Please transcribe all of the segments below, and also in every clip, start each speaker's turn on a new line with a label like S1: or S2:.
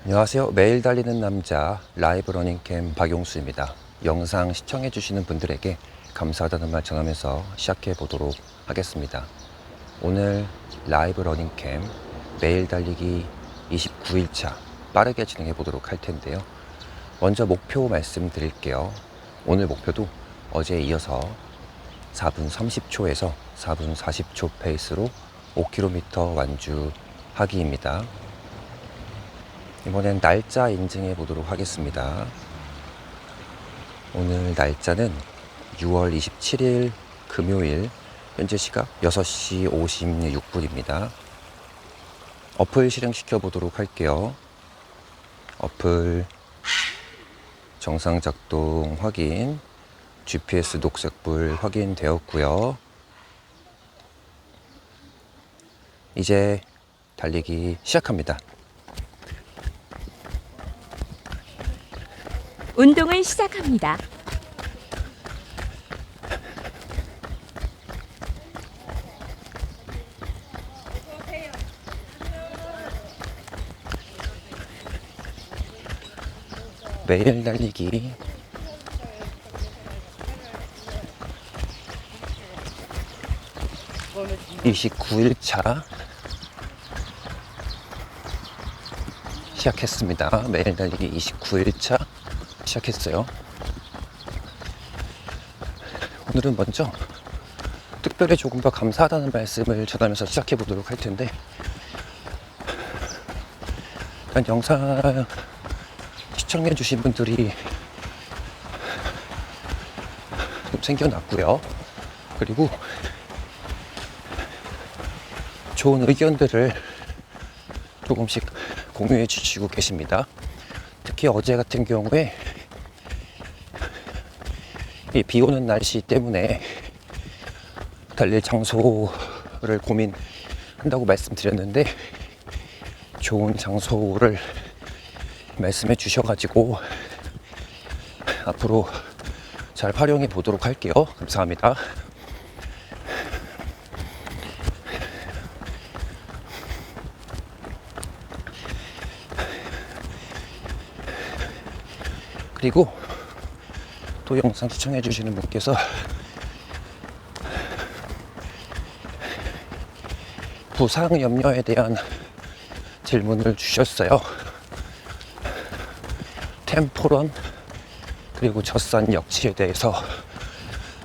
S1: 안녕하세요. 매일 달리는 남자 라이브 러닝캠 박용수입니다. 영상 시청해주시는 분들에게 감사하다는 말 전하면서 시작해 보도록 하겠습니다. 오늘 라이브 러닝캠 매일 달리기 29일차 빠르게 진행해 보도록 할 텐데요. 먼저 목표 말씀드릴게요. 오늘 목표도 어제에 이어서 4분 30초에서 4분 40초 페이스로 5km 완주하기입니다. 이번엔 날짜 인증해 보도록 하겠습니다. 오늘 날짜는 6월 27일 금요일, 현재 시각 6시 56분입니다. 어플 실행시켜 보도록 할게요. 어플 정상 작동 확인, GPS 녹색불 확인되었고요. 이제 달리기 시작합니다.
S2: 운동을 시작합니다.
S1: 매일 달리기 29일차 시작했습니다. 매일 달리기 29일차 시작했어요. 오늘은 먼저 특별히 조금 더 감사하다는 말씀을 전하면서 시작해 보도록 할 텐데, 일단 영상 시청해 주신 분들이 좀 생겨났고요. 그리고 좋은 의견들을 조금씩 공유해 주시고 계십니다. 특히 어제 같은 경우에 이 비 오는 날씨 때문에 달릴 장소를 고민한다고 말씀드렸는데, 좋은 장소를 말씀해 주셔가지고 앞으로 잘 활용해 보도록 할게요. 감사합니다. 그리고 또 영상 시청해 주시는 분께서 부상 염려에 대한 질문을 주셨어요. 템포런 그리고 젖산 역치에 대해서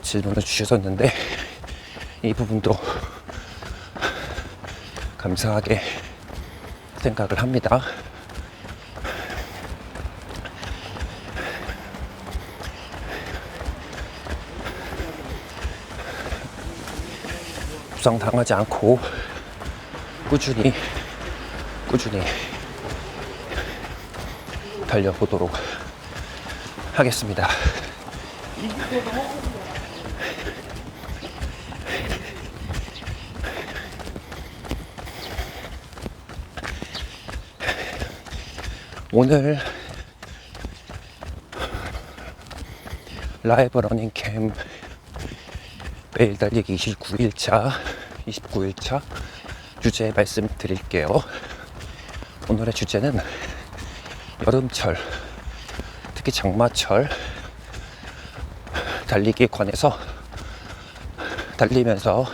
S1: 질문을 주셨었는데, 이 부분도 감사하게 생각을 합니다. 부상 당하지 않고 꾸준히 달려보도록 하겠습니다. 오늘 라이브 러닝캠 매일 달리기 29일차 주제 말씀드릴게요. 오늘의 주제는 여름철, 특히 장마철 달리기에 관해서 달리면서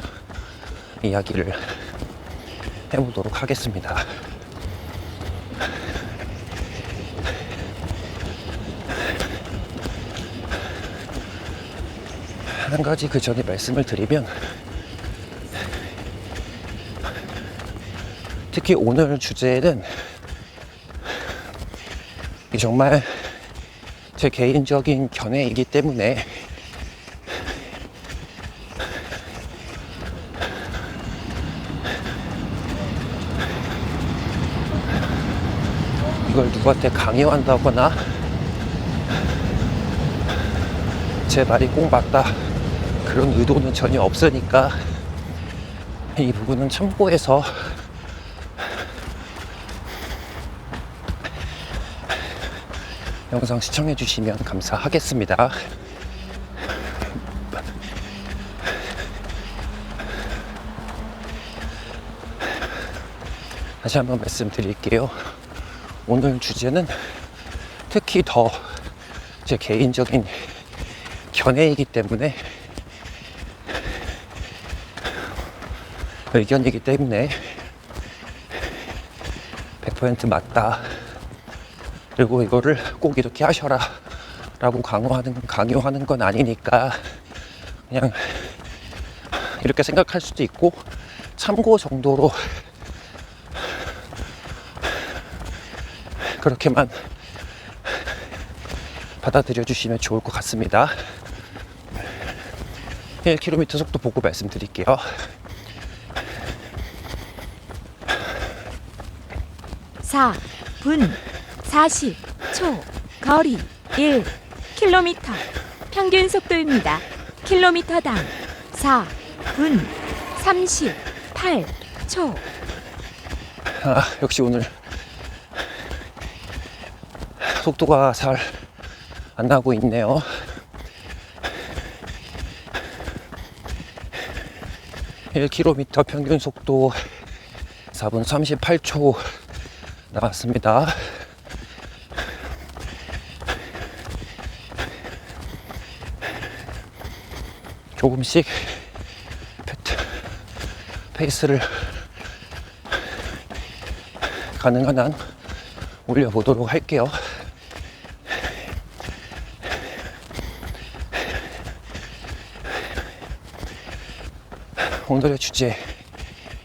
S1: 이야기를 해보도록 하겠습니다. 한 가지 그 전에 말씀을 드리면, 특히 오늘 주제는 정말 제 개인적인 견해이기 때문에 이걸 누구한테 강요한다거나 제 말이 꼭 맞다 그런 의도는 전혀 없으니까 이 부분은 참고해서 영상 시청해 주시면 감사하겠습니다. 다시 한번 말씀드릴게요. 오늘 주제는 특히 더 제 개인적인 견해이기 때문에 의견이기 때문에 100% 맞다. 그리고 이거를 꼭 이렇게 하셔라 라고 강요하는 건 아니니까 그냥 이렇게 생각할 수도 있고 참고 정도로 그렇게만 받아들여 주시면 좋을 것 같습니다. 1km 속도 보고 말씀드릴게요.
S2: 사 분 40초 거리 1km 평균 속도입니다. 킬로미터당 4분 38초.
S1: 역시 오늘 속도가 잘 안 나고 있네요. (1km) 평균 속도 4분 38초 나왔습니다. 조금씩 페이스를 가능한 한 올려보도록 할게요. 오늘의 주제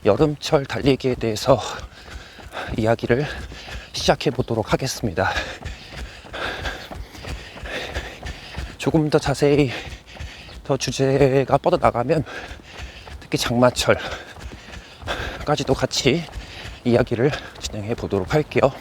S1: 여름철 달리기에 대해서 이야기를 시작해 보도록 하겠습니다. 조금 더 자세히 더 주제가 뻗어나가면 특히 장마철까지도 같이 이야기를 진행해 보도록 할게요.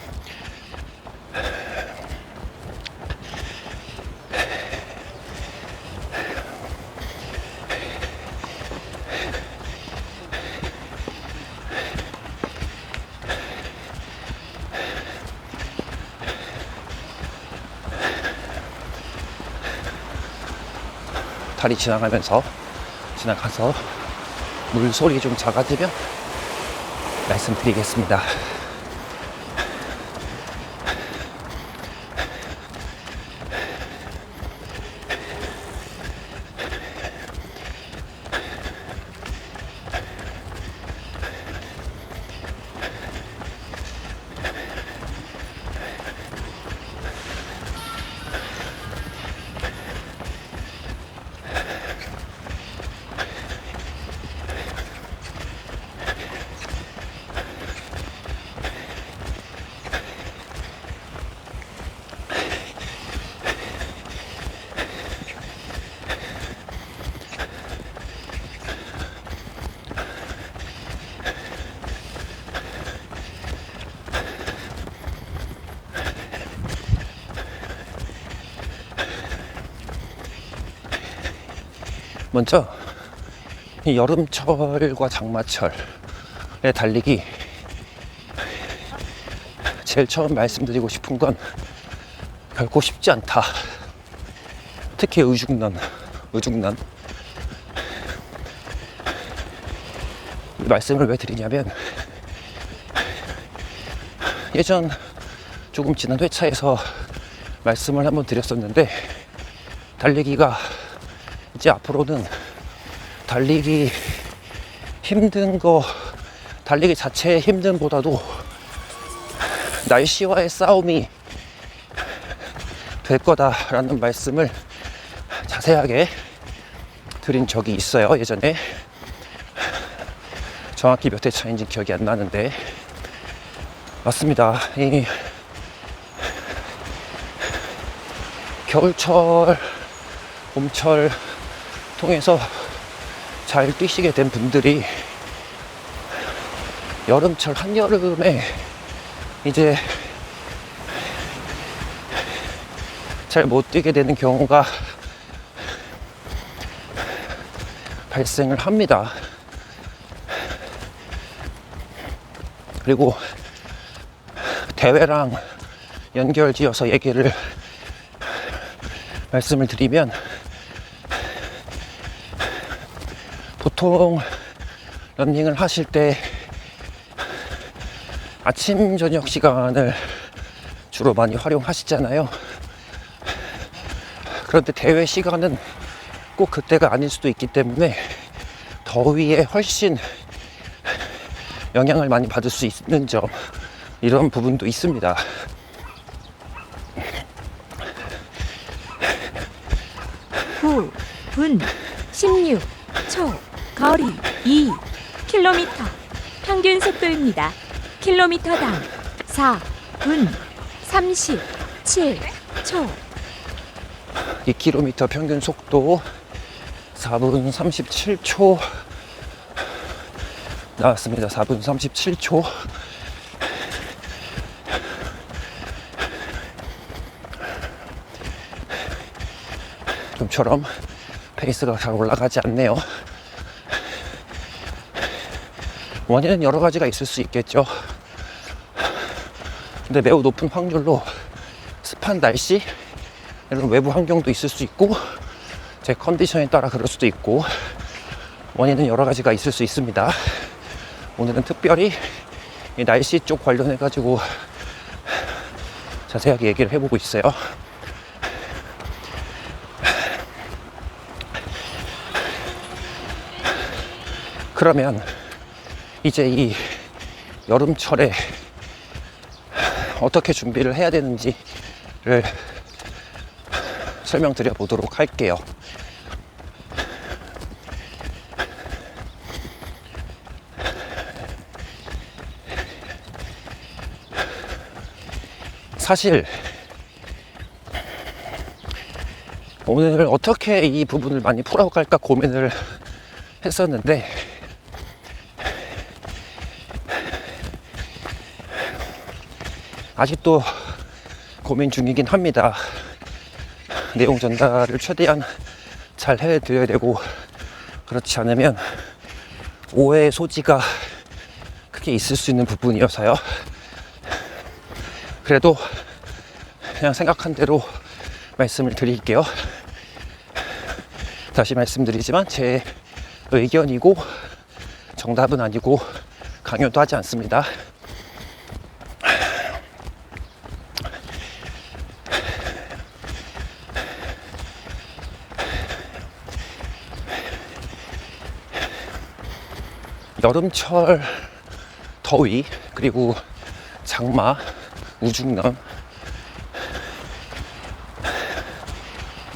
S1: 다리 지나가서 물소리 좀 작아지면 말씀드리겠습니다. 먼저 이 여름철과 장마철의 달리기 제일 처음 말씀드리고 싶은 건 결코 쉽지 않다. 특히 의중난 이 말씀을 왜 드리냐면 예전 조금 지난 회차에서 말씀을 한번 드렸었는데 달리기가 이제 앞으로는 달리기 자체의 힘듦보다도 날씨와의 싸움이 될 거다라는 말씀을 자세하게 드린 적이 있어요. 예전에 정확히 몇 회 차인지 기억이 안 나는데 맞습니다. 이 겨울철, 봄철 통해서 잘 뛰시게 된 분들이 여름철 한여름에 이제 잘 못 뛰게 되는 경우가 발생을 합니다. 그리고 대회랑 연결지어서 말씀을 드리면 보통 러닝을 하실 때 아침 저녁 시간을 주로 많이 활용하시잖아요. 그런데 대회 시간은 꼭 그때가 아닐 수도 있기 때문에 더위에 훨씬 영향을 많이 받을 수 있는 점, 이런 부분도 있습니다.
S2: 구 분 16 초 거리 2 킬로미터 평균 속도입니다. 킬로미터당 4분 37 초
S1: 2km 평균 속도 4분 37초 나왔습니다. 4분 37초. 좀처럼 페이스가 잘 올라가지 않네요. 원인은 여러 가지가 있을 수 있겠죠. 근데 매우 높은 확률로 습한 날씨, 이런 외부 환경도 있을 수 있고, 제 컨디션에 따라 그럴 수도 있고, 원인은 여러 가지가 있을 수 있습니다. 오늘은 특별히 이 날씨 쪽 관련해 가지고 자세하게 얘기를 해보고 있어요. 그러면 이제 이 여름철에 어떻게 준비를 해야 되는지를 설명드려 보도록 할게요. 사실 오늘 어떻게 이 부분을 많이 풀어갈까 고민을 했었는데, 아직도 고민 중이긴 합니다. 내용 전달을 최대한 잘 해드려야 되고, 그렇지 않으면 오해의 소지가 크게 있을 수 있는 부분이어서요. 그래도 그냥 생각한 대로 말씀을 드릴게요. 다시 말씀드리지만 제 의견이고 정답은 아니고 강요도 하지 않습니다. 여름철 더위, 그리고 장마, 우중남,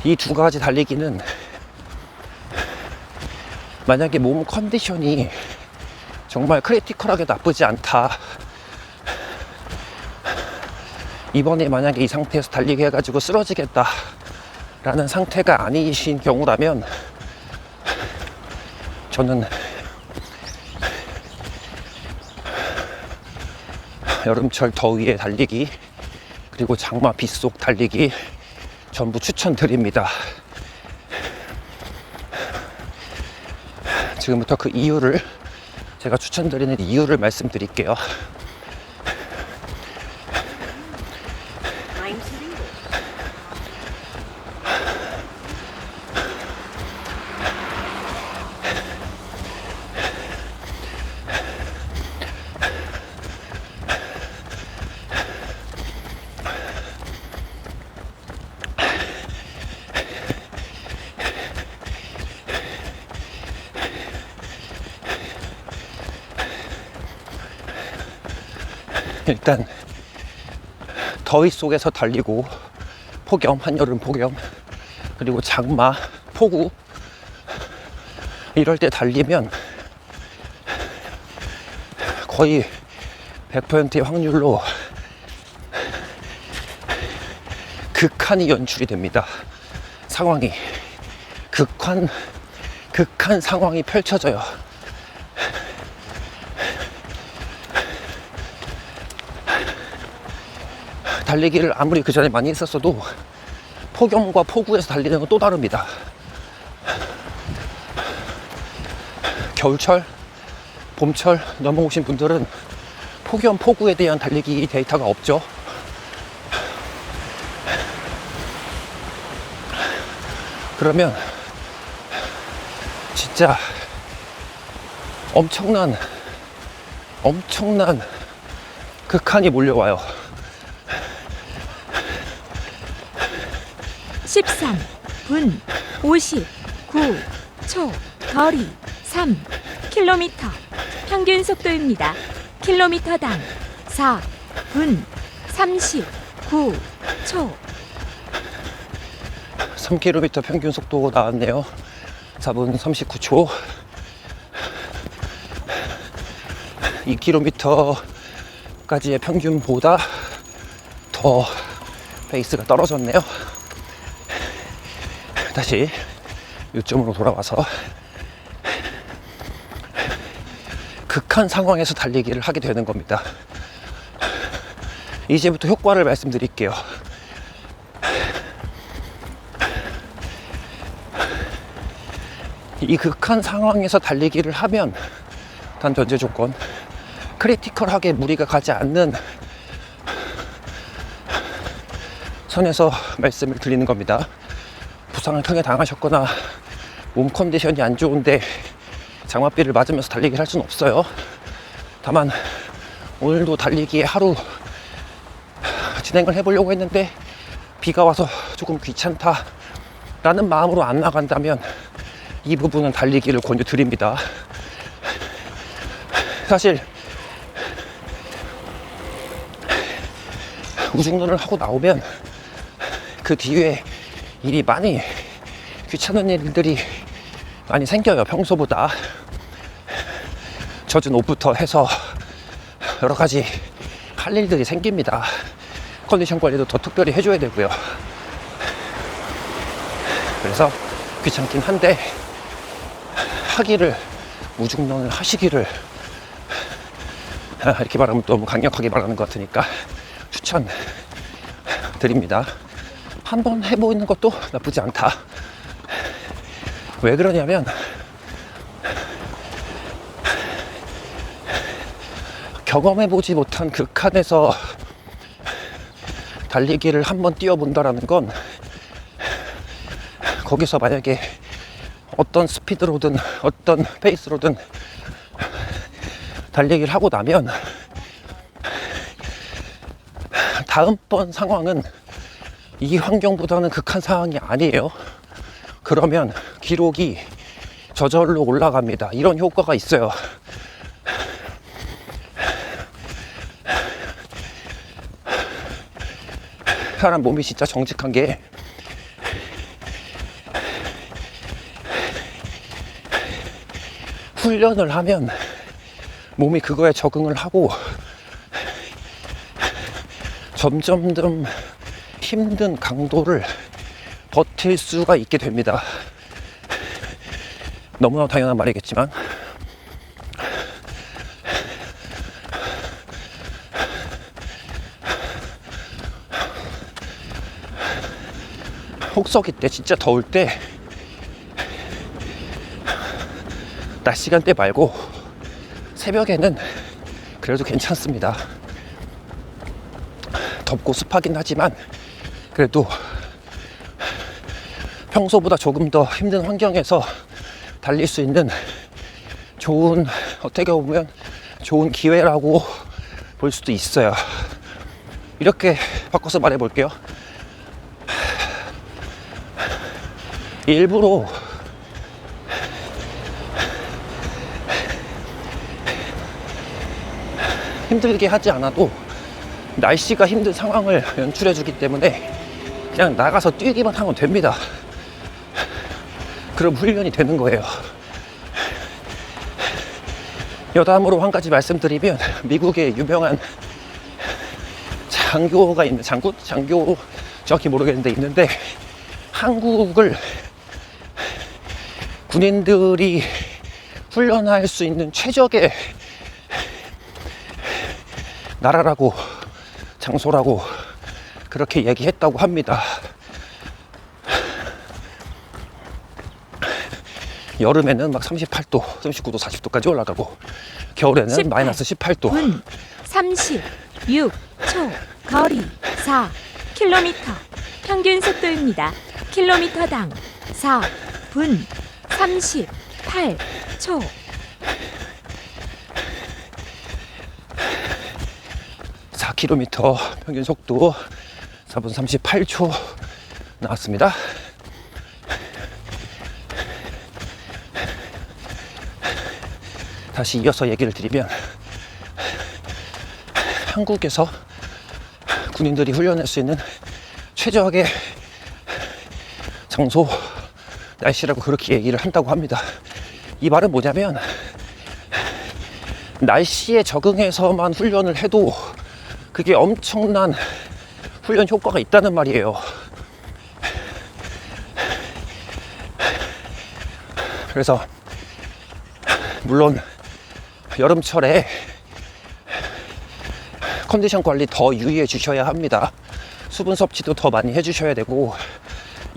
S1: 이 두 가지 달리기는 만약에 몸 컨디션이 정말 크리티컬하게 나쁘지 않다, 이번에 만약에 이 상태에서 달리기 해가지고 쓰러지겠다 라는 상태가 아니신 경우라면 저는 여름철 더위에 달리기, 그리고 장마 빗속 달리기 전부 추천드립니다. 지금부터 그 이유를, 제가 추천드리는 이유를 말씀드릴게요. 일단 더위 속에서 달리고, 폭염, 한여름 폭염, 그리고 장마, 폭우, 이럴 때 달리면 거의 100%의 확률로 극한이 연출이 됩니다. 상황이 극한 상황이 펼쳐져요. 달리기를 아무리 그 전에 많이 했었어도 폭염과 폭우에서 달리는 건 또 다릅니다. 겨울철, 봄철 넘어오신 분들은 폭염, 폭우에 대한 달리기 데이터가 없죠. 그러면 진짜 엄청난 극한이 몰려와요.
S2: 13분 59초. 거리 3km. 평균 속도입니다. 킬로미터당 4분 39초.
S1: 3km 평균 속도 나왔네요. 4분 39초. 2km까지의 평균보다 더 페이스가 떨어졌네요. 다시 요점으로 돌아와서 극한 상황에서 달리기를 하게 되는 겁니다. 이제부터 효과를 말씀드릴게요. 이 극한 상황에서 달리기를 하면 단 전제 조건, 크리티컬하게 무리가 가지 않는 선에서 말씀을 드리는 겁니다. 부상을 크게 당하셨거나 몸 컨디션이 안 좋은데 장맛비를 맞으면서 달리기를 할 수는 없어요. 다만 오늘도 달리기에 하루 진행을 해보려고 했는데 비가 와서 조금 귀찮다라는 마음으로 안 나간다면 이 부분은 달리기를 권유드립니다. 사실 우중론을 하고 나오면 그 뒤에 일이 많이 귀찮은 일들이 많이 생겨요. 평소보다 젖은 옷부터 해서 여러 가지 할 일들이 생깁니다. 컨디션 관리도 더 특별히 해줘야 되고요. 그래서 귀찮긴 한데 하기를, 우중론을 하시기를, 이렇게 말하면 너무 강력하게 말하는 것 같으니까 추천드립니다. 한번 해보는 것도 나쁘지 않다. 왜 그러냐면 경험해보지 못한 극한에서 달리기를 한번 뛰어본다라는 건 거기서 만약에 어떤 스피드로든 어떤 페이스로든 달리기를 하고 나면 다음번 상황은 이 환경보다는 극한 상황이 아니에요. 그러면 기록이 저절로 올라갑니다. 이런 효과가 있어요. 사람 몸이 진짜 정직한 게 훈련을 하면 몸이 그거에 적응을 하고 점점점 힘든 강도를 버틸 수가 있게 됩니다. 너무나 당연한 말이겠지만 혹서기 때, 진짜 더울 때 낮 시간대 말고 새벽에는 그래도 괜찮습니다. 덥고 습하긴 하지만 그래도 평소보다 조금 더 힘든 환경에서 달릴 수 있는 좋은, 어떻게 보면 좋은 기회라고 볼 수도 있어요. 이렇게 바꿔서 말해 볼게요. 일부러 힘들게 하지 않아도 날씨가 힘든 상황을 연출해 주기 때문에 그냥 나가서 뛰기만 하면 됩니다. 그럼 훈련이 되는 거예요. 여담으로 한 가지 말씀드리면 미국의 유명한 장교가 있는, 장교 정확히 모르겠는데 있는데, 한국을 군인들이 훈련할 수 있는 최적의 나라라고, 장소라고 그렇게 얘기했다고 합니다. 여름에는 막 38도, 39도, 40도까지 올라가고 겨울에는 마이너스 18도.
S2: 분 36초. 거리 4km. 평균 속도입니다. 킬로미터당 4분 38초.
S1: 4km 평균 속도 4분 38초 나왔습니다. 다시 이어서 얘기를 드리면 한국에서 군인들이 훈련할 수 있는 최적의 장소, 날씨라고 그렇게 얘기를 한다고 합니다. 이 말은 뭐냐면 날씨에 적응해서만 훈련을 해도 그게 엄청난 훈련 효과가 있다는 말이에요. 그래서 물론 여름철에 컨디션 관리 더 유의해 주셔야 합니다. 수분 섭취도 더 많이 해주셔야 되고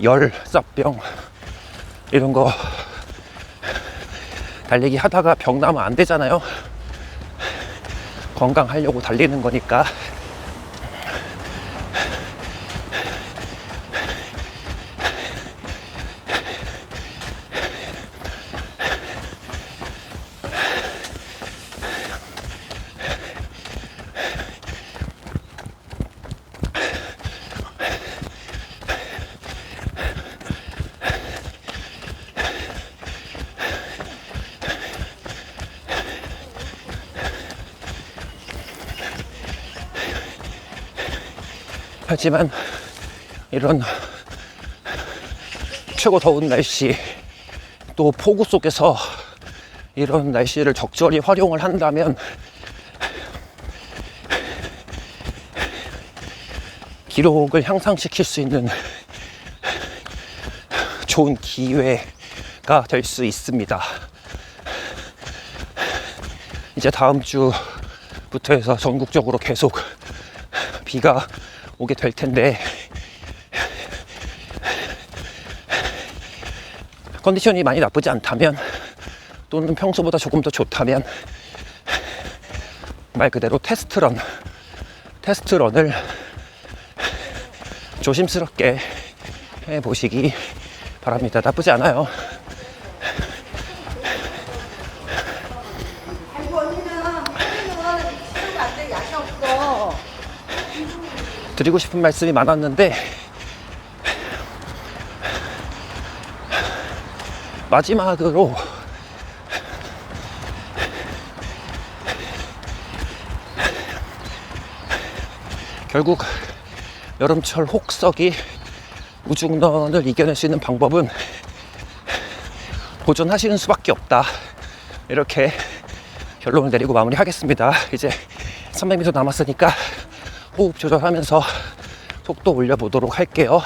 S1: 열, 쌉병 이런 거 달리기 하다가 병 나면 안 되잖아요. 건강하려고 달리는 거니까. 하지만 이런 최고 더운 날씨, 또 폭우 속에서 이런 날씨를 적절히 활용을 한다면 기록을 향상시킬 수 있는 좋은 기회가 될 수 있습니다. 이제 다음 주부터 해서 전국적으로 계속 비가 오게 될 텐데 컨디션이 많이 나쁘지 않다면 또는 평소보다 조금 더 좋다면 말 그대로 테스트런을 조심스럽게 해보시기 바랍니다. 나쁘지 않아요.
S3: 아이고 언니는 치료가 안 돼. 약이 없어.
S1: 드리고 싶은 말씀이 많았는데 마지막으로 결국 여름철 혹서기 우중런을 이겨낼 수 있는 방법은 도전하시는 수밖에 없다. 이렇게 결론을 내리고 마무리하겠습니다. 이제 300m 남았으니까 호흡 조절하면서 속도 올려보도록 할게요.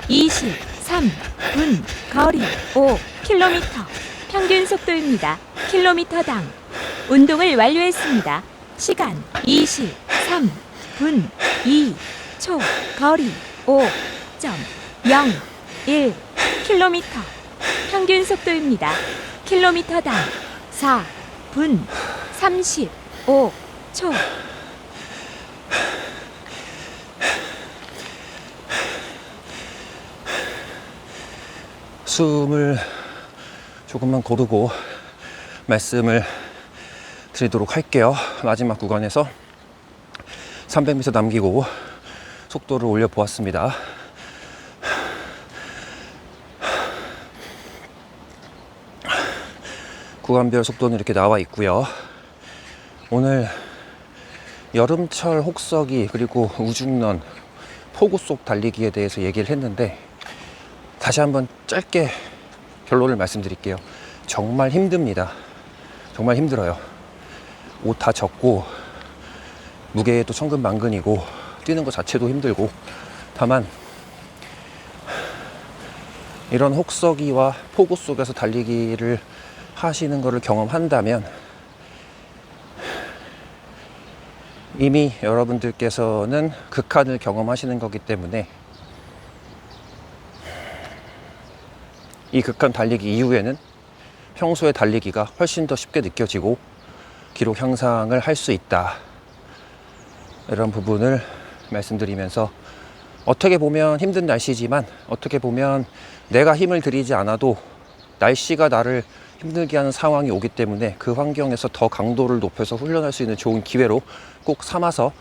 S2: (23분) 거리 5km 평균 속도입니다. 킬로미터당 운동을 완료했습니다. 시간 23분 2초 거리 5.01 킬로미터 평균 속도입니다. 킬로미터당 4분 35초
S1: 숨을 조금만 고르고 말씀을 드리도록 할게요. 마지막 구간에서 300m 남기고 속도를 올려 보았습니다. 구간별 속도는 이렇게 나와 있고요. 오늘 여름철 혹서기 그리고 우중런 폭우 속 달리기에 대해서 얘기를 했는데 다시 한번 짧게 결론을 말씀드릴게요. 정말 힘듭니다. 정말 힘들어요. 옷 다 젖고 무게도 천근만근이고 뛰는 것 자체도 힘들고, 다만 이런 혹서기와 폭우 속에서 달리기를 하시는 것을 경험한다면 이미 여러분들께서는 극한을 경험하시는 거기 때문에 이 극한 달리기 이후에는 평소의 달리기가 훨씬 더 쉽게 느껴지고 기록 향상을 할 수 있다, 이런 부분을 말씀드리면서, 어떻게 보면 힘든 날씨지만 어떻게 보면 내가 힘을 들이지 않아도 날씨가 나를 힘들게 하는 상황이 오기 때문에 그 환경에서 더 강도를 높여서 훈련할 수 있는 좋은 기회로 꼭 삼아서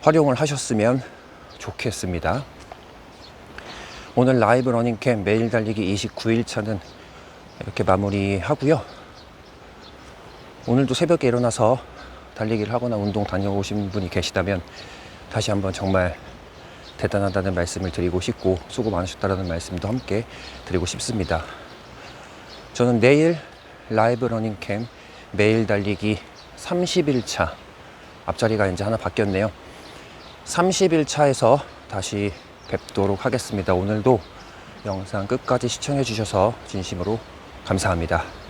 S1: 활용을 하셨으면 좋겠습니다. 오늘 라이브 러닝캠 매일 달리기 29일차는 이렇게 마무리하고요. 오늘도 새벽에 일어나서 달리기를 하거나 운동 다녀오신 분이 계시다면 다시 한번 정말 대단하다는 말씀을 드리고 싶고, 수고 많으셨다는 말씀도 함께 드리고 싶습니다. 저는 내일 라이브 러닝캠 매일 달리기 30일차, 앞자리가 이제 하나 바뀌었네요. 30일차에서 다시 뵙도록 하겠습니다. 오늘도 영상 끝까지 시청해 주셔서 진심으로 감사합니다.